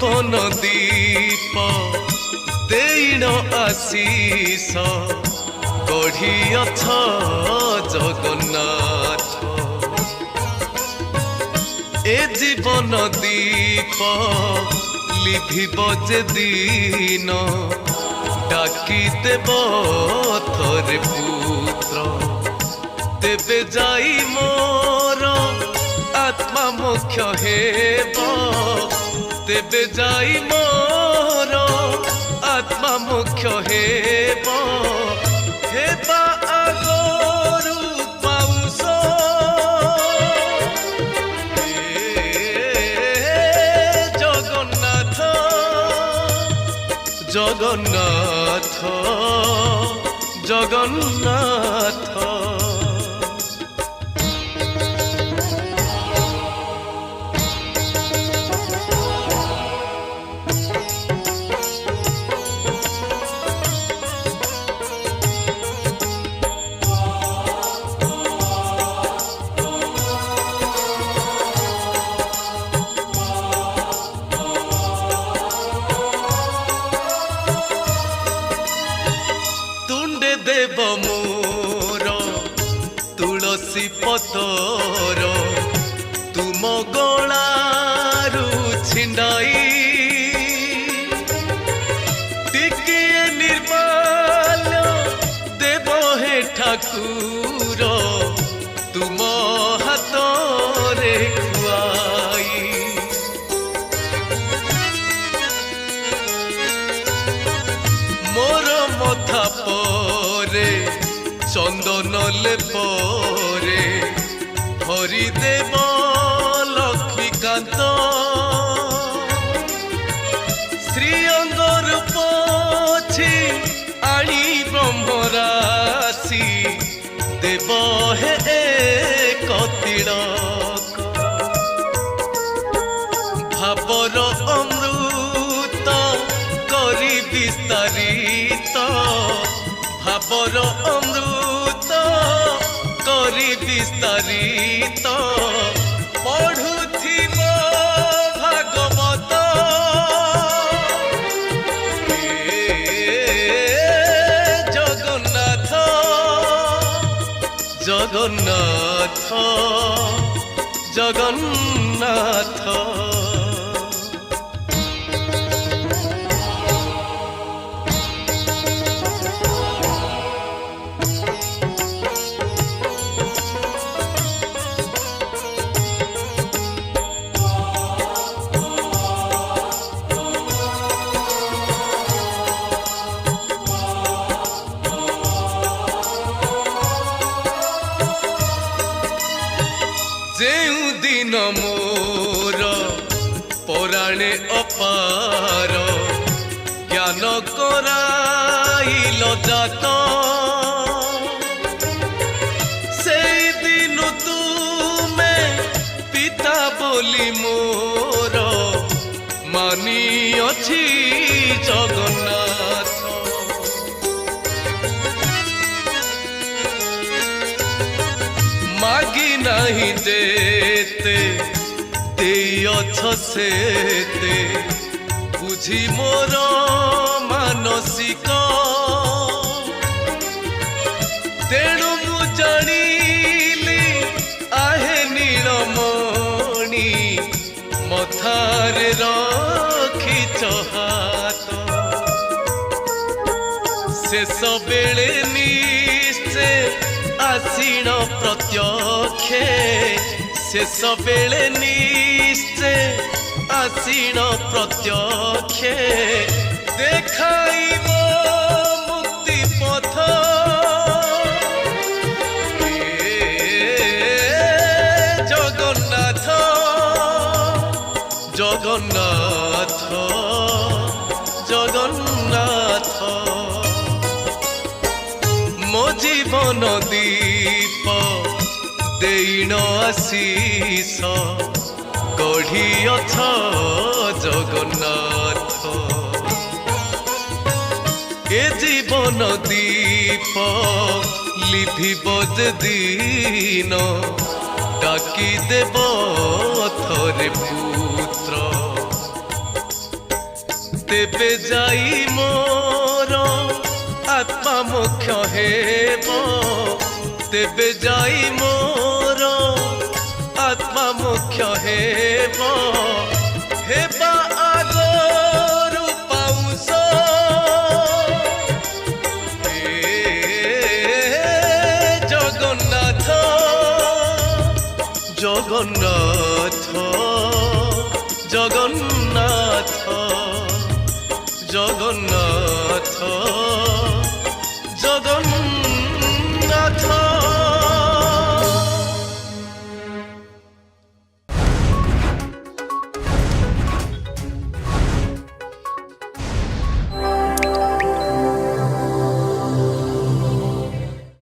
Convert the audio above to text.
জীবন দীপ দেইন আশিষ গঢ়িଅছ জগন্নাথ এ জীবন দীপ লিভিব যে দিন ডাকি দেব থরে পুত্র তেবে যাই মোর আত্মা মোক্ষ হেব তেবে যাই মোর আত্মা মোক্ষ হেব হেবা আগরু পাউস জগন্নাথ জগন্নাথ জগন্নাথ দেব মোর তুলসী পতর তুম গলারু ছিন্ডাই টিকিয়ে নির্মাল দেব হে ঠাকুর তুম হাতরে খুয়াই মোর মথা চন্দন লেপরে হরি দেব লক্ষ্মীকান্ত শ্রীঅঙ্গর পছি আনি ব্রহ্মরাশি দেব হে তিলক ভাবর অমৃত করি বিস্তারিত ভাবর অমৃত করি বিস্তারিত পঢ়ুথিব ভাগবত জগন্নাথ জগন্নাথ জগন্নাথ যেউ দিন মোর পরাণে অপার জ্ঞান কৰাইল জাত সেই দিন তুমে পিতা বলি মোর মানিଅছি জগন্নাথ মাগি নাহি যেতে ଦେଇଅଛ ସେତେ ବୁଝି ମୋର ମାନସିକ ତେଣୁ ମୁଁ ଜାଣିଲି ଆହେ ନୀଳମଣି ମଥାରେ ରଖିଛ ହାତ ଶେଷ ବେଳେ ନିଶ୍ଚେ আসিণ প্রত্যক্ষে শেষ বেলে নিশ্চে আসিণ প্রত্যক্ষে দেখাইব মুক্তি পথ জগন্নাথ জগন্নাথ জগন্নাথ মো জীবন দীপ ଦେଇନ ଆଶିଷ ଗଢ଼ିଅଛ ଜଗନ୍ନାଥ ଏ ଜୀବନ ଦୀପ লিভিব যে দিন ডাকি দেব থরে পুত্র तेबे जाई मोर आत्मा मोक्ष हेब तेबे जाई मोर आत्मा मोक्ष हेब हेबा आगरु पाउस जगन्नाथ जगन्नाथ जगन्नाथ जगन्नाथ